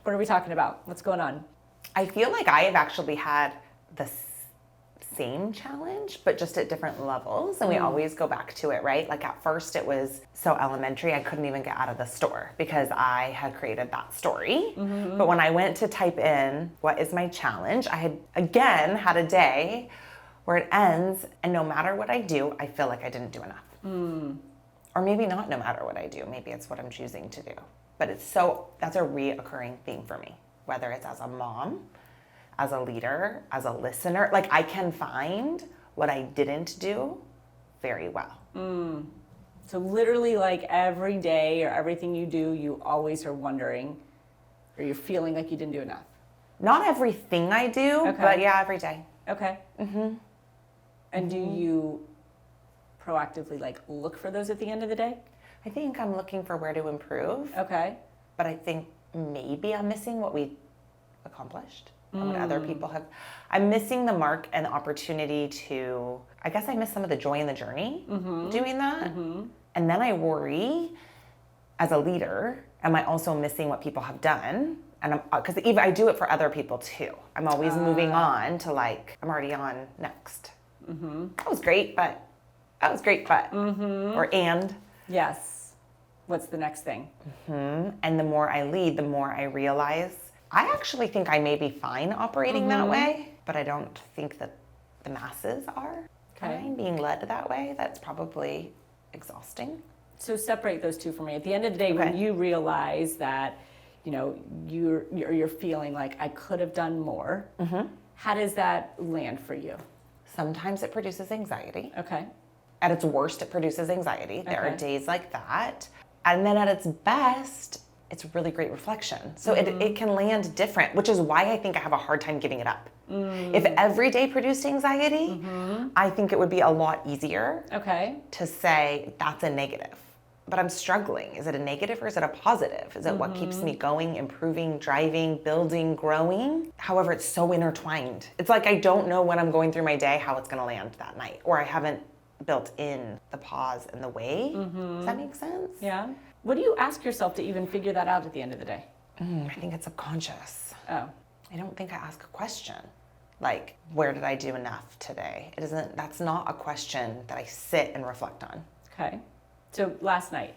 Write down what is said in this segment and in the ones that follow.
What are we talking about? What's going on? I feel like I have actually had the same challenge, but just at different levels. And we always go back to it, right? Like at first it was so elementary, I couldn't even get out of the store because I had created that story. But when I went to type in, what is my challenge? I had, again, had a day where it ends and no matter what I do, I feel like I didn't do enough. Or maybe not no matter what I do. Maybe it's what I'm choosing to do. But that's a reoccurring theme for me, whether it's as a mom, as a leader, as a listener. Like I can find what I didn't do very well. So literally like every day or everything you do, you always are wondering or you're feeling like you didn't do enough. Not everything I do, but yeah, every day. Okay. And do you proactively like look for those at the end of the day? I think I'm looking for where to improve. Okay. But I think maybe I'm missing what we accomplished and what other people have. I'm missing the mark and the opportunity to, I guess I miss some of the joy in the journey doing that. And then I worry as a leader, am I also missing what people have done? And because even I do it for other people too. I'm always moving on to like, I'm already on next. That was great, but or and. Yes. What's the next thing? And the more I lead, the more I realize I actually think I may be fine operating that way, but I don't think that the masses are fine being led that way. That's probably exhausting. So separate those two for me. At the end of the day, when you realize that, you know, you're feeling like I could have done more, how does that land for you? Sometimes it produces anxiety. Okay. At its worst, it produces anxiety. There are days like that. And then at its best, it's really great reflection. So it can land different, which is why I think I have a hard time giving it up. If every day produced anxiety, I think it would be a lot easier to say that's a negative. But I'm struggling. Is it a negative or is it a positive? Is it what keeps me going, improving, driving, building, growing? However, it's so intertwined. It's like I don't know when I'm going through my day how it's going to land that night, or I haven't built in the pause and the way. Does that make sense? Yeah. What do you ask yourself to even figure that out at the end of the day? I think it's subconscious. Oh. I don't think I ask a question like, where did I do enough today? That's not a question that I sit and reflect on. Okay. So last night,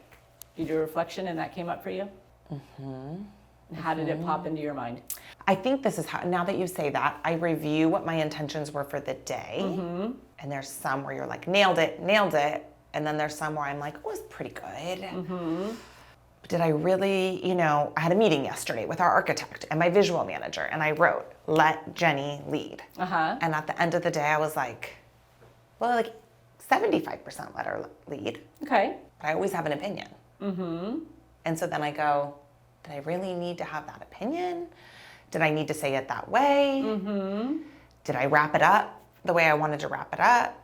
you did a reflection and that came up for you? How did it pop into your mind? I think this is how, now that you say that, I review what my intentions were for the day. And there's some where you're like, nailed it. And then there's some where I'm like, oh, it was pretty good. But did I really, I had a meeting yesterday with our architect and my visual manager, and I wrote, let Jenny lead. And at the end of the day, I was like, well, like 75% let her lead. Okay. But I always have an opinion. And so then I go, did I really need to have that opinion? Did I need to say it that way? Did I wrap it up the way I wanted to wrap it up?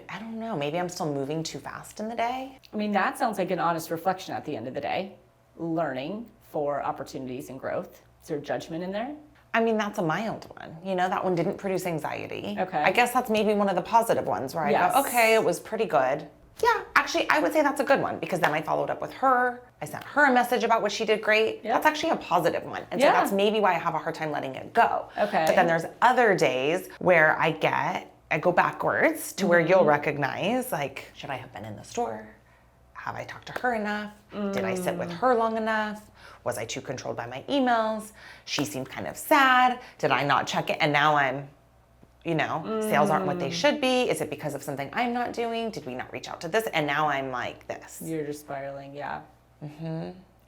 I don't know. Maybe I'm still moving too fast in the day. I mean, that sounds like an honest reflection at the end of the day. Learning for opportunities and growth. Is there judgment in there? I mean, that's a mild one. That one didn't produce anxiety. Okay. I guess that's maybe one of the positive ones where I go, okay, it was pretty good. Yeah, actually, I would say that's a good one because then I followed up with her. I sent her a message about what she did great. That's actually a positive one. And so that's maybe why I have a hard time letting it go. Okay. But then there's other days where I go backwards to where you'll recognize, like, should I have been in the store? Have I talked to her enough? Did I sit with her long enough? Was I too controlled by my emails? She seemed kind of sad. Did I not check it? And now I'm, sales aren't what they should be. Is it because of something I'm not doing? Did we not reach out to this? And now I'm like this. You're just spiraling, yeah.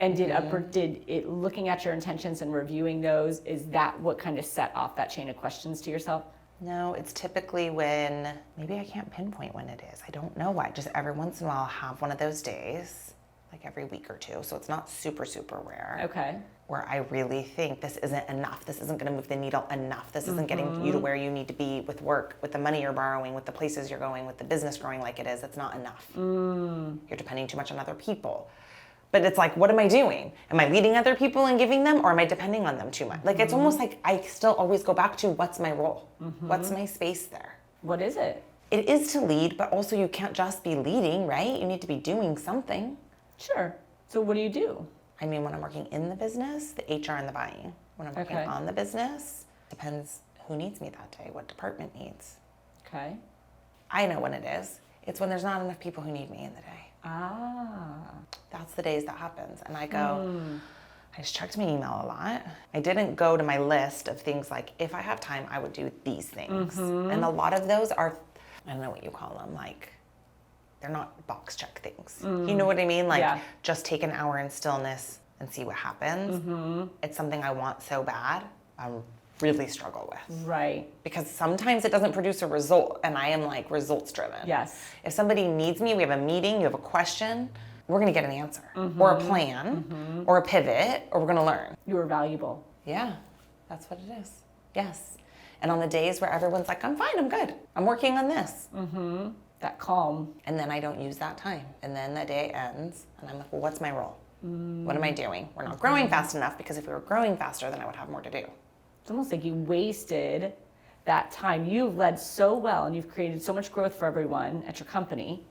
And did it, looking at your intentions and reviewing those, is that what kind of set off that chain of questions to yourself? No, it's typically when, maybe I can't pinpoint when it is. I don't know why. Just every once in a while I'll have one of those days, like every week or two. So it's not super, super rare. Okay. Where I really think this isn't enough. This isn't going to move the needle enough. This isn't getting you to where you need to be with work, with the money you're borrowing, with the places you're going, with the business growing like it is. It's not enough. You're depending too much on other people. But it's like, what am I doing? Am I leading other people and giving them, or am I depending on them too much? Like, it's almost like I still always go back to what's my role? What's my space there? What is it? It is to lead, but also you can't just be leading, right? You need to be doing something. Sure. So what do you do? I mean, when I'm working in the business, the HR and the buying. When I'm working on the business, depends who needs me that day, what department needs. Okay. I know when it is. It's when there's not enough people who need me in the day. That's the days that happens. And I go, I just checked my email a lot. I didn't go to my list of things like, if I have time, I would do these things. And a lot of those are, I don't know what you call them, like, they're not box check things. You know what I mean? Like, just take an hour in stillness and see what happens. It's something I want so bad, I really struggle with. Right. Because sometimes it doesn't produce a result, and I am like results driven. Yes. If somebody needs me, we have a meeting, you have a question, we're gonna get an answer, or a plan, or a pivot, or we're gonna learn. You are valuable. Yeah, that's what it is. Yes. And on the days where everyone's like, I'm fine, I'm good, I'm working on this. That calm. And then I don't use that time. And then that day ends, and I'm like, well, what's my role? What am I doing? We're not growing fast enough, because if we were growing faster, then I would have more to do. It's almost like you wasted that time. You've led so well and you've created so much growth for everyone at your company.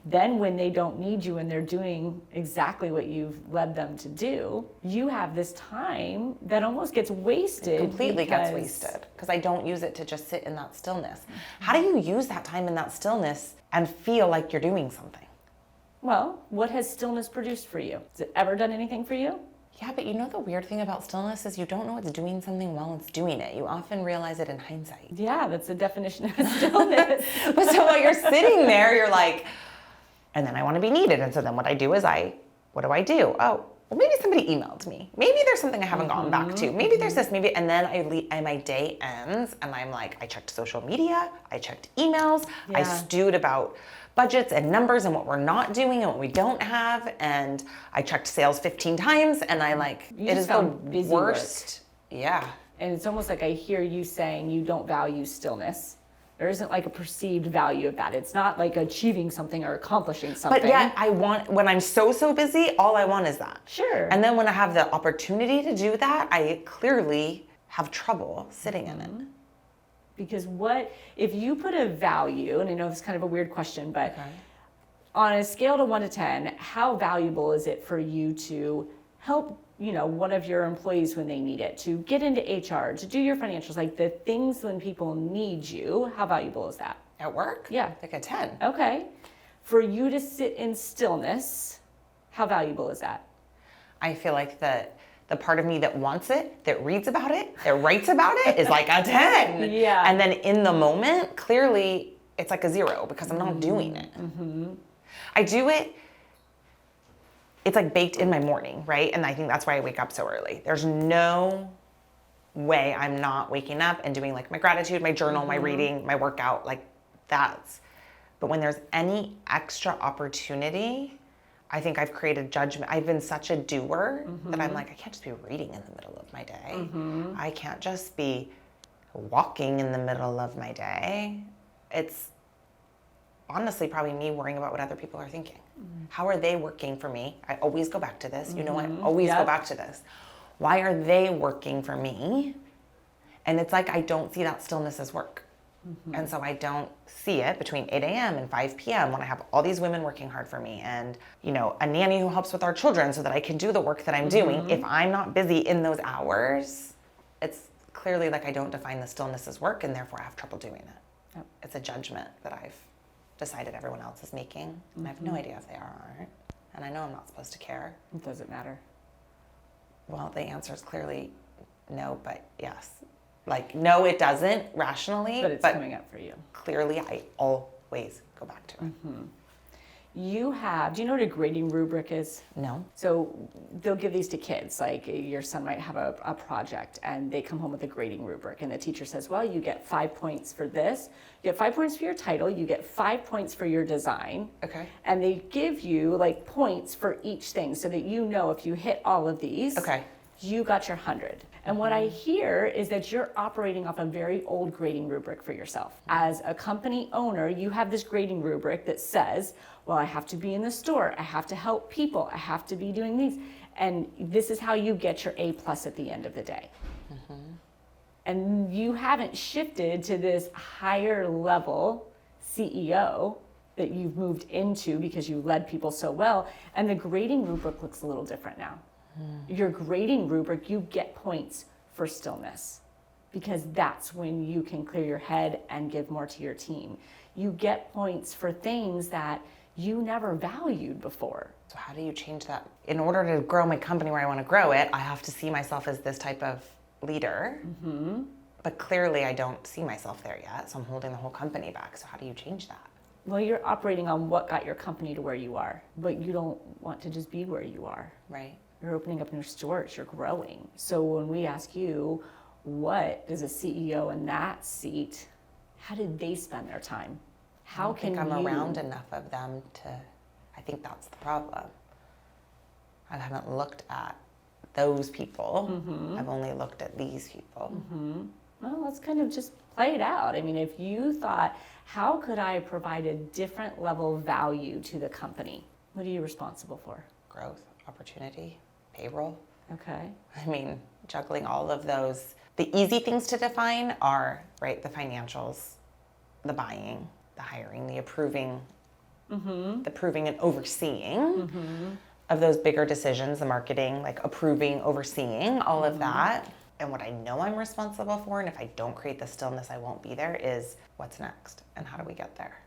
Then when they don't need you and they're doing exactly what you've led them to do, you have this time that almost gets wasted. Completely gets wasted, because I don't use it to just sit in that stillness. How do you use that time in that stillness and feel like you're doing something? Well, what has stillness produced for you? Has it ever done anything for you? Yeah, but you know the weird thing about stillness is you don't know it's doing something while it's doing it. You often realize it in hindsight. Yeah, that's the definition of stillness. But so while you're sitting there, you're like, and then I want to be needed. And so then what I do is what do I do? Oh, well, maybe somebody emailed me. Maybe there's something I haven't gotten back to. Maybe there's this, maybe, and then and my day ends and I'm like, I checked social media, I checked emails, I stewed about budgets and numbers and what we're not doing and what we don't have, and I checked sales 15 times, and I it is the worst. Yeah. And it's almost like I hear you saying you don't value stillness. There isn't like a perceived value of that. It's not like achieving something or accomplishing something. But yet when I'm so busy, all I want is that. Sure. And then when I have the opportunity to do that, I clearly have trouble sitting in it. Because if you put a value, and I know this is kind of a weird question, but on a scale to 1 to 10, how valuable is it for you to help, one of your employees when they need it, to get into HR, to do your financials, like the things when people need you? How valuable is that? At work? Yeah. Like a 10. Okay. For you to sit in stillness, how valuable is that? I feel like the part of me that wants it, that reads about it, that writes about it is like a 10. Yeah. And then in the moment, clearly it's like a 0 because I'm not doing it. I do it, it's like baked in my morning, right? And I think that's why I wake up so early. There's no way I'm not waking up and doing like my gratitude, my journal, my reading, my workout, like that's. But when there's any extra opportunity, I think I've created judgment. I've been such a doer that I'm like, I can't just be reading in the middle of my day. I can't just be walking in the middle of my day. It's honestly probably me worrying about what other people are thinking. How are they working for me? I always go back to this. You know, I always go back to this. Why are they working for me? And it's like, I don't see that stillness as work. And so I don't see it between 8 a.m. and 5 p.m. when I have all these women working hard for me and, a nanny who helps with our children so that I can do the work that I'm doing. If I'm not busy in those hours, it's clearly like I don't define the stillness as work, and therefore I have trouble doing it. Yep. It's a judgment that I've decided everyone else is making, and I have no idea if they are or aren't. And I know I'm not supposed to care. It doesn't matter. Well, the answer is clearly no, but yes. Like, no, it doesn't rationally, but it's coming up for you. Clearly, I always go back to it. Do you know what a grading rubric is? No. So they'll give these to kids, like your son might have a project and they come home with a grading rubric and the teacher says, well, you get 5 points for this, you get 5 points for your title, you get 5 points for your design. Okay. And they give you like points for each thing so that if you hit all of these, you got your 100. And what I hear is that you're operating off a very old grading rubric for yourself. As a company owner, you have this grading rubric that says, well, I have to be in the store, I have to help people, I have to be doing these. And this is how you get your A+ at the end of the day. And you haven't shifted to this higher level CEO that you've moved into because you led people so well. And the grading rubric looks a little different now. Your grading rubric, you get points for stillness because that's when you can clear your head and give more to your team. You get points for things that you never valued before. So how do you change that? In order to grow my company where I want to grow it, I have to see myself as this type of leader. But clearly I don't see myself there yet, so I'm holding the whole company back. So how do you change that? Well, you're operating on what got your company to where you are, but you don't want to just be where you are. Right. You're opening up new stores, you're growing. So when we ask you, what does a CEO in that seat, how did they spend their time? How can I'm around enough of them to, I think that's the problem. I haven't looked at those people. I've only looked at these people. Well, let's kind of just play it out. I mean, if you thought, how could I provide a different level of value to the company? What are you responsible for? Growth, opportunity, payroll. Okay. I mean, juggling all of those. The easy things to define are, right, the financials, the buying, the hiring, the approving, the proving and overseeing of those bigger decisions, the marketing, like approving, overseeing, all of that. And what I know I'm responsible for, and if I don't create the stillness, I won't be there, is what's next and how do we get there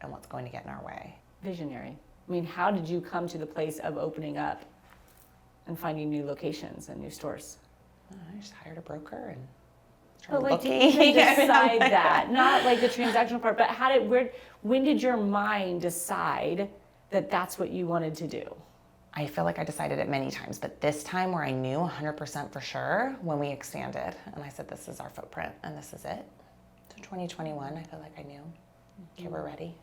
and what's going to get in our way. Visionary. I mean, how did you come to the place of opening up and finding new locations and new stores? I just hired a broker and But started like, to looking. even decide that, not like the transactional part, but when did your mind decide that that's what you wanted to do? I feel like I decided it many times, but this time where I knew 100% for sure when we expanded, and I said, this is our footprint and this is it. So 2021, I feel like I knew, okay, we're ready.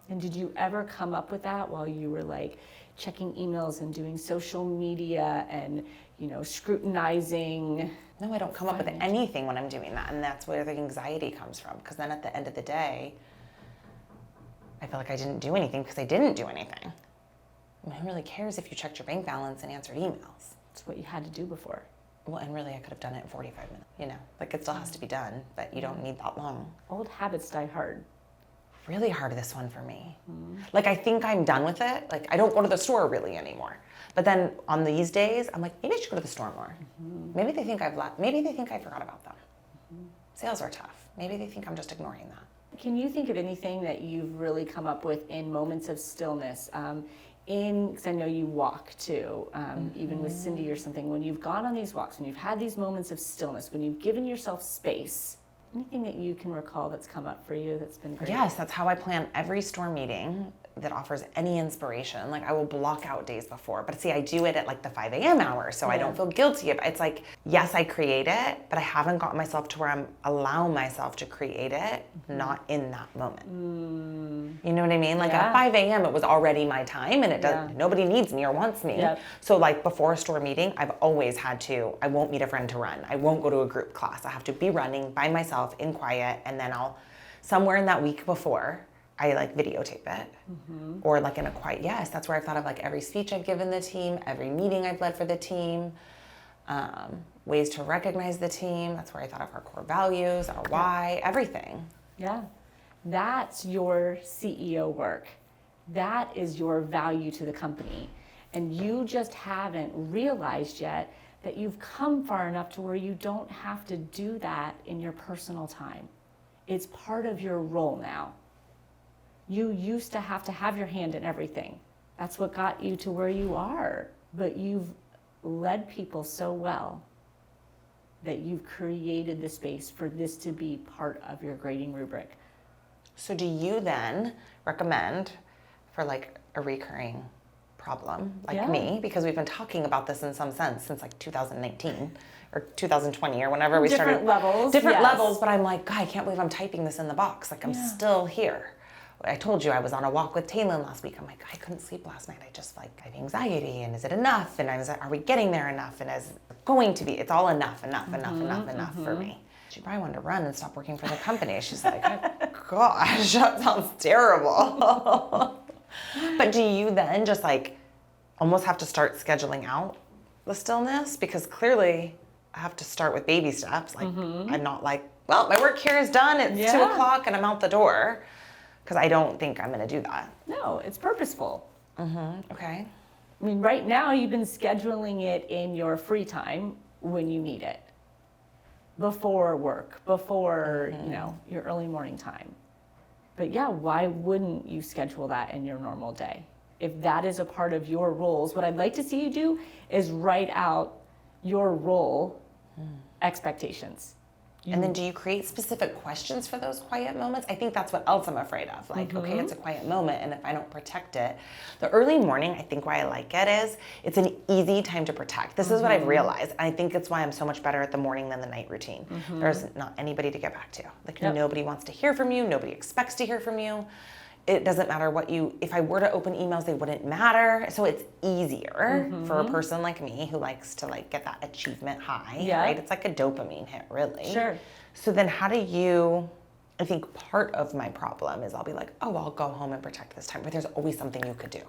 And did you ever come up with that while you were like checking emails and doing social media and, scrutinizing? No, I don't come up with anything when I'm doing that, and that's where the anxiety comes from, because then at the end of the day, I feel like I didn't do anything because I didn't do anything. I mean, who really cares if you checked your bank balance and answered emails? It's what you had to do before. Well, and really, I could have done it in 45 minutes, Like, it still has to be done, but you don't need that long. Old habits die hard. Really hard, this one for me. Like, I think I'm done with it. Like, I don't go to the store really anymore. But then on these days, I'm like, maybe I should go to the store more. Maybe they think I've left. Maybe they think I forgot about them. Sales are tough. Maybe they think I'm just ignoring that. Can you think of anything that you've really come up with in moments of stillness? Because I know you walk too, even with Cindy or something. When you've gone on these walks, when you've had these moments of stillness, when you've given yourself space, anything that you can recall that's come up for you that's been great? Yes, that's how I plan every store meeting that offers any inspiration. Like, I will block out days before. But see, I do it at like the 5 a.m. hour, so I don't feel guilty. It's like, yes, I create it, but I haven't gotten myself to where I'm allowing myself to create it, not in that moment. You know what I mean? Like at 5 a.m. it was already my time, and it does. Nobody needs me or wants me. So like before a store meeting, I've always had to, I won't meet a friend to run. I won't go to a group class. I have to be running by myself in quiet, and then I'll, somewhere in that week before, I like videotape it. Or like in a quiet, that's where I've thought of like every speech I've given the team, every meeting I've led for the team, ways to recognize the team. That's where I thought of our core values, our why, everything. Yeah, that's your CEO work. That is your value to the company. And you just haven't realized yet that you've come far enough to where you don't have to do that in your personal time. It's part of your role now. You used to have your hand in everything. That's what got you to where you are. But you've led people so well that you've created the space for this to be part of your grading rubric. So do you then recommend for like a recurring problem like me, because we've been talking about this in some sense since like 2019 or 2020 or whenever we started. Different levels, but I'm like, God, I can't believe I'm typing this in the box. Like I'm still here. I told you I was on a walk with Taylor last week. I'm like, I couldn't sleep last night. I just like, I have anxiety, and is it enough? And I was like, are we getting there enough? And is it going to be? It's all enough for me. She probably wanted to run and stop working for the company. She's like, oh, gosh, that sounds terrible. But do you then just like almost have to start scheduling out the stillness? Because clearly I have to start with baby steps. Like I'm not like, well, my work here is done. It's 2 o'clock and I'm out the door. Because I don't think I'm going to do that. No, it's purposeful. Okay. I mean, right now you've been scheduling it in your free time when you need it. Before work, before, your early morning time. But yeah, why wouldn't you schedule that in your normal day? If that is a part of your roles, what I'd like to see you do is write out your role expectations. And then do you create specific questions for those quiet moments? I think that's what else I'm afraid of. Like, okay, it's a quiet moment, and if I don't protect it, the early morning, I think why I like it is it's an easy time to protect. This is what I've realized. I think it's why I'm so much better at the morning than the night routine. There's not anybody to get back to. Like, nobody wants to hear from you. Nobody expects to hear from you. It doesn't matter if I were to open emails, they wouldn't matter. So it's easier for a person like me who likes to get that achievement high, right? It's like a dopamine hit, really. Sure. So then I think part of my problem is I'll be like, oh, I'll go home and protect this time, but there's always something you could do.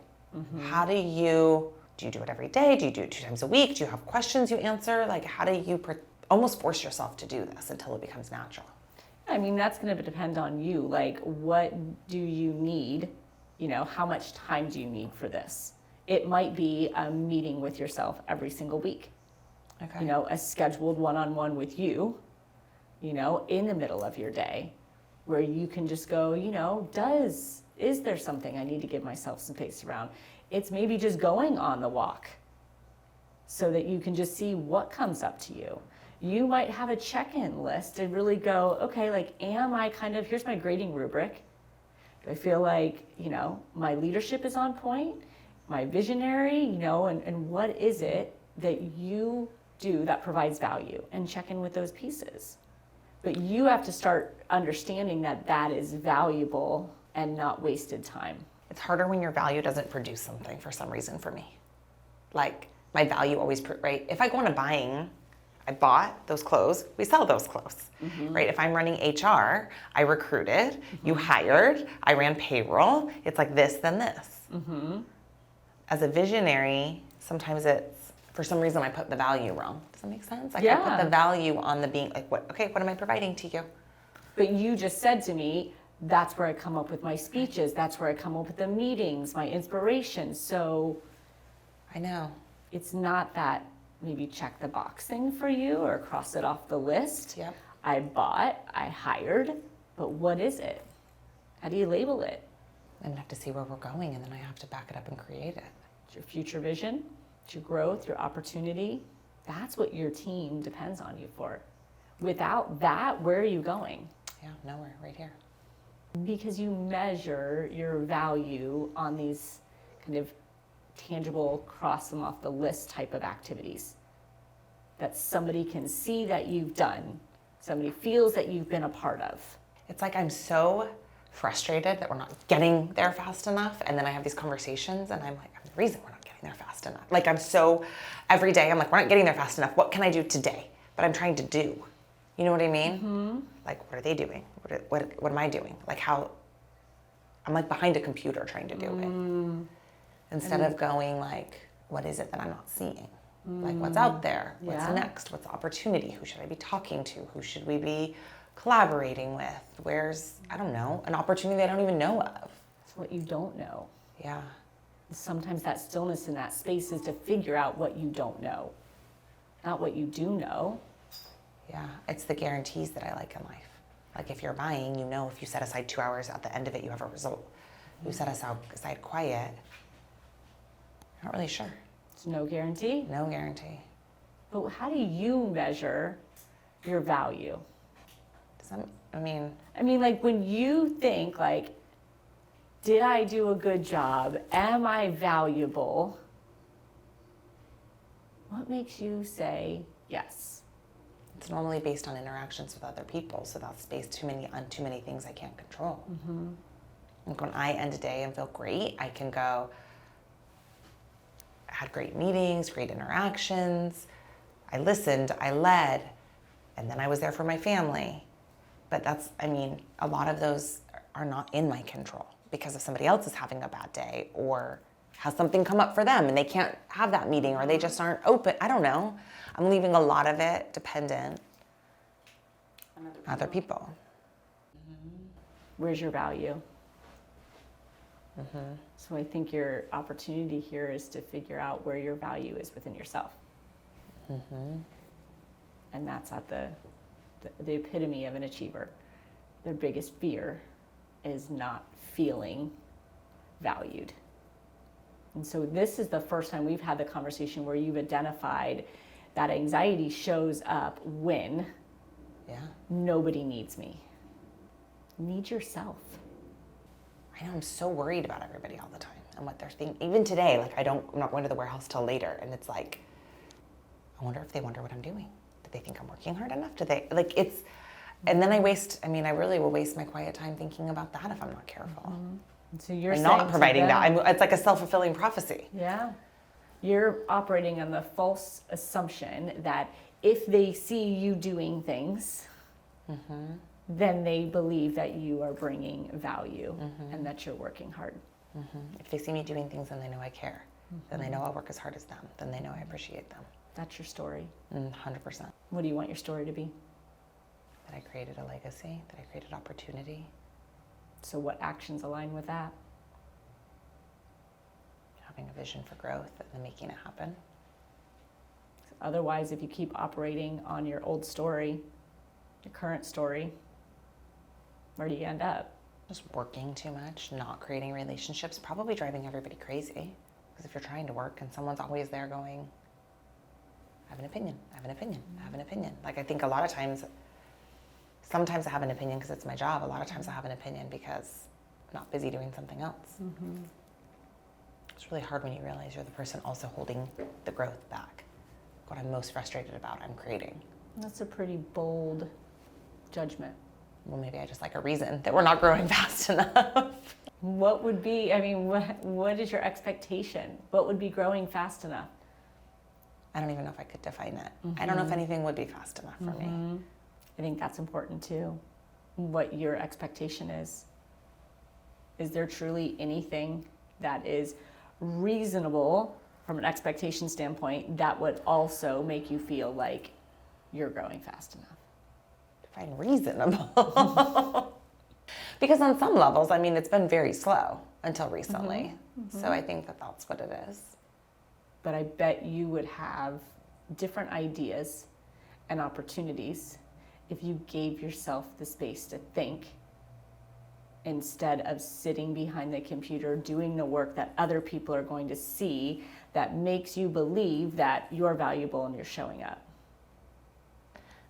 How do you do it every day? Do you do it 2 times a week? Do you have questions you answer? Like, how do you almost force yourself to do this until it becomes natural? I mean, that's going to depend on you. Like, what do you need? How much time do you need for this? It might be a meeting with yourself every single week. Okay. A scheduled one-on-one with you, in the middle of your day, where you can just go, is there something I need to give myself some space around? It's maybe just going on the walk so that you can just see what comes up to you. You might have a check-in list to really go, okay, am I here's my grading rubric. Do I feel like, my leadership is on point, my visionary, and what is it that you do that provides value, and check in with those pieces. But you have to start understanding that that is valuable and not wasted time. It's harder when your value doesn't produce something for some reason for me. Like, my value always, right? If I go into buying, I bought those clothes, we sell those clothes, right? If I'm running HR, I recruited, you hired, I ran payroll. It's like this, then this. As a visionary, sometimes for some reason I put the value wrong. Does that make sense? I put the value on the being, what am I providing to you? But you just said to me, that's where I come up with my speeches. That's where I come up with the meetings, my inspiration. So I know. It's not that maybe check the box thing for you or cross it off the list. Yep. I bought, I hired, but what is it? How do you label it? I have to see where we're going, and then I have to back it up and create it. It's your future vision, it's your growth, your opportunity. That's what your team depends on you for. Without that, where are you going? Yeah, nowhere, right here. Because you measure your value on these kind of tangible, cross them off the list type of activities that somebody can see that you've done, somebody feels that you've been a part of. It's like I'm so frustrated that we're not getting there fast enough, and then I have these conversations and I'm like, I'm the reason we're not getting there fast enough. Like, every day I'm like, we're not getting there fast enough. What can I do today? But I'm trying to do. You know what I mean? Like, what are they doing? What am I doing? Like, how I'm like behind a computer trying to do it. Instead of going like, what is it that I'm not seeing? Like, what's out there? What's next? What's the opportunity? Who should I be talking to? Who should we be collaborating with? Where's, I don't know, an opportunity I don't even know of. It's what you don't know. Yeah. Sometimes that stillness in that space is to figure out what you don't know, not what you do know. Yeah, it's the guarantees that I like in life. Like, if you're buying, if you set aside 2 hours, at the end of it, you have a result. You set aside quiet, not really sure. It's no guarantee? No guarantee. But how do you measure your value? I mean, like, when you think, like, did I do a good job? Am I valuable? What makes you say yes? It's normally based on interactions with other people, so that's based on too many things I can't control. Like, when I end a day and feel great, I can go, I had great meetings, great interactions, I listened, I led, and then I was there for my family. But a lot of those are not in my control because if somebody else is having a bad day or has something come up for them and they can't have that meeting or they just aren't open, I don't know. I'm leaving a lot of it dependent on other people. Where's your value? So I think your opportunity here is to figure out where your value is within yourself. And that's at the epitome of an achiever. Their biggest fear is not feeling valued. And so this is the first time we've had the conversation where you've identified that anxiety shows up when nobody needs me. Need yourself. I know, I'm so worried about everybody all the time and what they're thinking. Even today, like I'm not going to the warehouse till later, and it's like, I wonder if they wonder what I'm doing. Do they think I'm working hard enough? Do they, like it's, and then I really will waste my quiet time thinking about that if I'm not careful. So you're and saying not providing that. It's like a self-fulfilling prophecy. Yeah. You're operating on the false assumption that if they see you doing things, then they believe that you are bringing value and that you're working hard. If they see me doing things, then they know I care. Then they know I'll work as hard as them. Then they know I appreciate them. That's your story. 100%. What do you want your story to be? That I created a legacy, that I created opportunity. So what actions align with that? Having a vision for growth and then making it happen. Otherwise, if you keep operating on your old story, your current story, where do you end up? Just working too much, not creating relationships, probably driving everybody crazy. Because if you're trying to work and someone's always there going, I have an opinion, I have an opinion, I have an opinion. Like I think a lot of times, sometimes I have an opinion because it's my job. A lot of times I have an opinion because I'm not busy doing something else. It's really hard when you realize you're the person also holding the growth back. What I'm most frustrated about, I'm creating. That's a pretty bold judgment. Well, maybe I just like a reason that we're not growing fast enough. What would be, I mean, what is your expectation? What would be growing fast enough? I don't even know if I could define it. I don't know if anything would be fast enough for me. I think that's important too. What your expectation is. Is there truly anything that is reasonable from an expectation standpoint that would also make you feel like you're growing fast enough? Define reasonable. Because on some levels, I mean, it's been very slow until recently. So I think that that's what it is. But I bet you would have different ideas and opportunities if you gave yourself the space to think instead of sitting behind the computer doing the work that other people are going to see that makes you believe that you're valuable and you're showing up.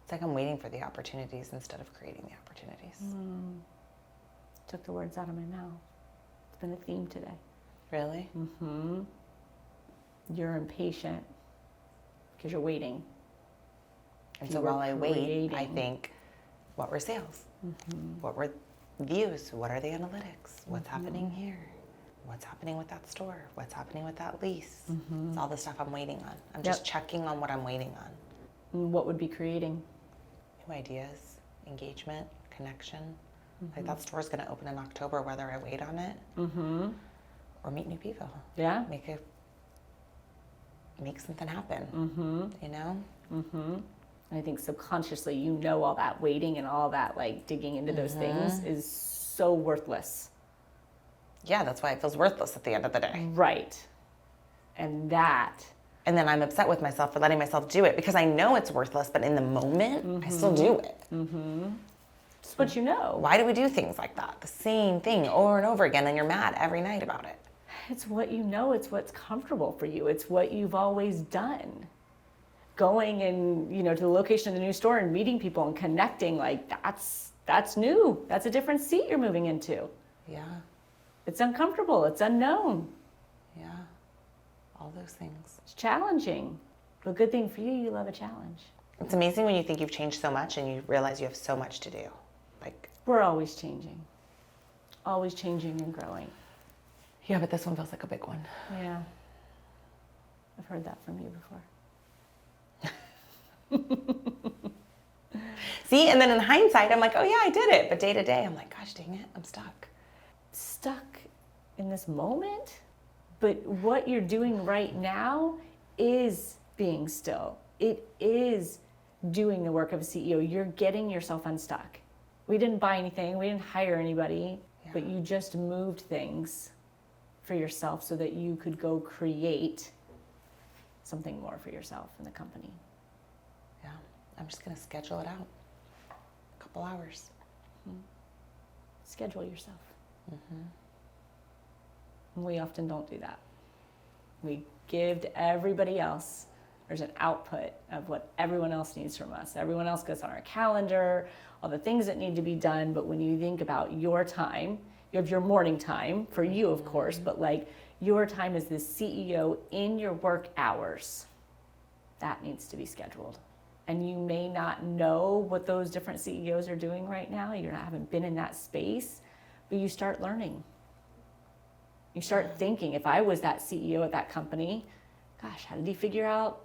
It's like I'm waiting for the opportunities instead of creating the opportunities. Took the words out of my mouth. It's been a theme today. Really? You're impatient because you're waiting. And so while I wait, I think, what were sales? What were views? What are the analytics? What's happening here? What's happening with that store? What's happening with that lease? It's all the stuff I'm waiting on. I'm just checking on what I'm waiting on. What would be creating? New ideas, engagement, connection. Like that store's going to open in October, whether I wait on it or meet new people. Yeah. Make something happen. You know? I think subconsciously, you know, all that waiting and all that like digging into those things is so worthless. Yeah, that's why it feels worthless at the end of the day. Right. And then I'm upset with myself for letting myself do it because I know it's worthless, but in the moment, I still do it. It's what you know. Why do we do things like that? The same thing over and over again, and you're mad every night about it. It's what you know. It's what's comfortable for you. It's what you've always done. Going and, you know, to the location of the new store and meeting people and connecting, like that's new. That's a different seat you're moving into. Yeah. It's uncomfortable. It's unknown. Yeah. All those things. It's challenging. But good thing for you, you love a challenge. It's amazing when you think you've changed so much and you realize you have so much to do. Like, we're always changing and growing. Yeah, but this one feels like a big one. Yeah. I've heard that from you before. See, and then in hindsight, I'm like, oh yeah, I did it. But day to day, I'm like, gosh dang it, I'm stuck. Stuck in this moment? But what you're doing right now is being still. It is doing the work of a CEO. You're getting yourself unstuck. We didn't buy anything. We didn't hire anybody. But you just moved things for yourself so that you could go create something more for yourself and the company? Yeah, I'm just going to schedule it out. A couple hours. Schedule yourself. We often don't do that. We give to everybody else. There's an output of what everyone else needs from us. Everyone else goes on our calendar, all the things that need to be done. But when you think about your time, you have your morning time for you, of course, but like your time as the CEO in your work hours, that needs to be scheduled. And you may not know what those different CEOs are doing right now. You haven't been in that space, but you start learning. You start thinking, if I was that CEO at that company, gosh, how did he figure out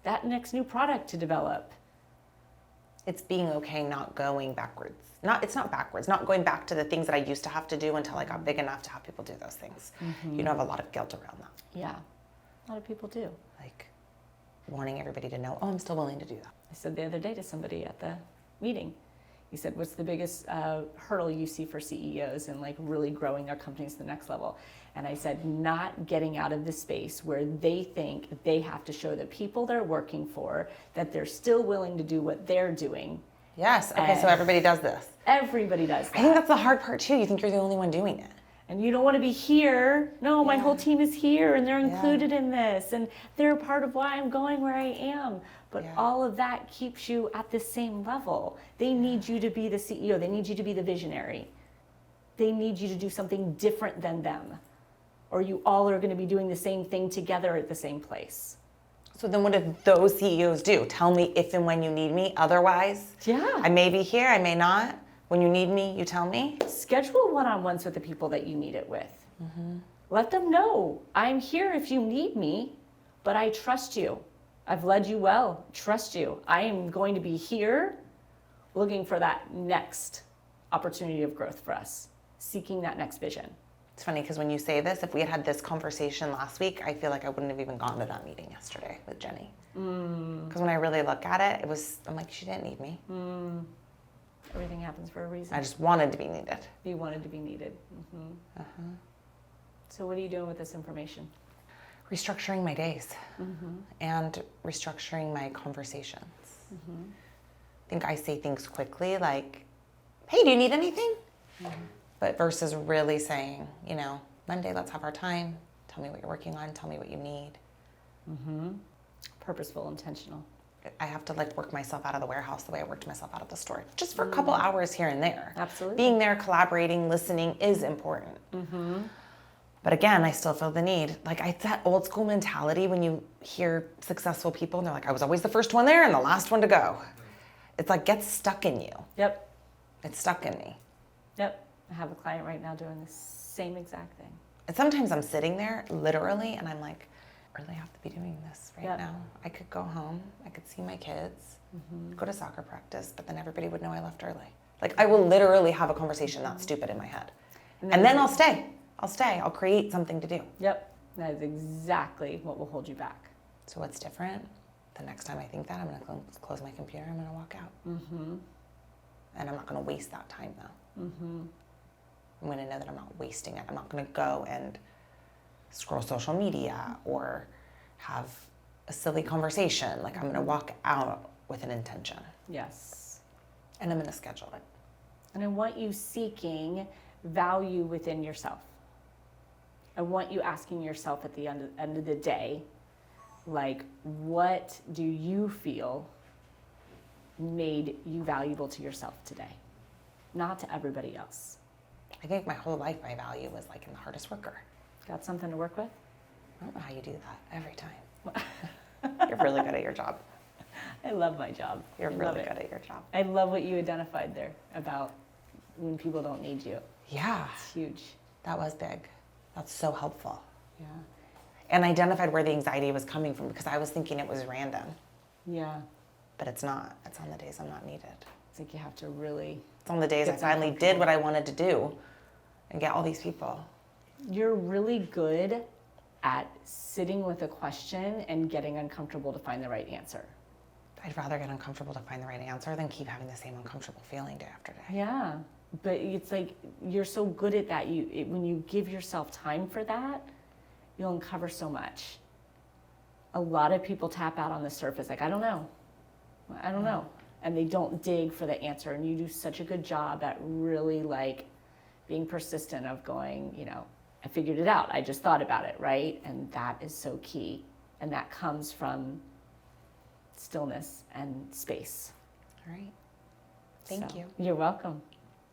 that next new product to develop? It's being okay not going backwards. It's not backwards, not going back to the things that I used to have to do until I got big enough to have people do those things. You don't have a lot of guilt around that. Yeah, a lot of people do. Like wanting everybody to know, oh, I'm still willing to do that. I said the other day to somebody at the meeting, he said, what's the biggest hurdle you see for CEOs and like really growing their companies to the next level? And I said, not getting out of the space where they think they have to show the people they're working for that they're still willing to do what they're doing. Yes, okay, so everybody does this. Everybody does that. I think that's the hard part too. You think you're the only one doing it. And you don't want to be here. No, my whole team is here and they're included in this and they're a part of why I'm going where I am. But all of that keeps you at the same level. They need you to be the CEO. They need you to be the visionary. They need you to do something different than them. Or you all are going to be doing the same thing together at the same place. So then what do those CEOs do? Tell me if and when you need me. Otherwise, I may be here, I may not. When you need me, you tell me. Schedule one-on-ones with the people that you need it with. Let them know, I'm here if you need me, but I trust you. I've led you well, trust you. I am going to be here looking for that next opportunity of growth for us, seeking that next vision. It's funny because when you say this, if we had this conversation last week, I feel like I wouldn't have even gone to that meeting yesterday with Jenny. Because when I really look at it, I'm like, she didn't need me. Everything happens for a reason. I just wanted to be needed. You wanted to be needed. So what are you doing with this information? Restructuring my days and restructuring my conversations. I think I say things quickly like, hey, do you need anything? But versus really saying, Monday, let's have our time. Tell me what you're working on. Tell me what you need. Purposeful, intentional. I have to work myself out of the warehouse the way I worked myself out of the store, just for a couple hours here and there. Absolutely. Being there, collaborating, listening is important. But again, I still feel the need. It's that old school mentality when you hear successful people and they're like, I was always the first one there and the last one to go. It's gets stuck in you. Yep. It's stuck in me. Yep. I have a client right now doing the same exact thing. And sometimes I'm sitting there literally and I'm like, I really have to be doing this right now. I could go home, I could see my kids, go to soccer practice, but then everybody would know I left early. I will literally have a conversation that stupid in my head. And then I'll stay. I'll create something to do. Yep. That is exactly what will hold you back. So what's different? The next time I think that, I'm going to close my computer, I'm going to walk out. And I'm not going to waste that time though. I'm going to know that I'm not wasting it. I'm not going to go and scroll social media or have a silly conversation. I'm going to walk out with an intention. Yes. And I'm going to schedule it. And I want you seeking value within yourself. I want you asking yourself at the end of the day, what do you feel made you valuable to yourself today? Not to everybody else. I think my whole life, my value was in the hardest worker. Got something to work with? I don't know how you do that every time. You're really good at your job. I love my job. You're really good at your job. I love what you identified there about when people don't need you. Yeah. It's huge. That was big. That's so helpful. Yeah. And identified where the anxiety was coming from because I was thinking it was random. Yeah. But it's not. It's on the days I'm not needed. It's you have to really... It's on the days I finally did what I wanted to do and get all these people. You're really good at sitting with a question and getting uncomfortable to find the right answer. I'd rather get uncomfortable to find the right answer than keep having the same uncomfortable feeling day after day. Yeah. but it's like you're so good at that. When you give yourself time for that, you'll uncover so much. A lot of people tap out on the surface, like, I don't know. And they don't dig for the answer. And you do such a good job at really like being persistent of going, I figured it out. I just thought about it, right? And that is so key. And that comes from stillness and space. All right. Thank you. You're welcome.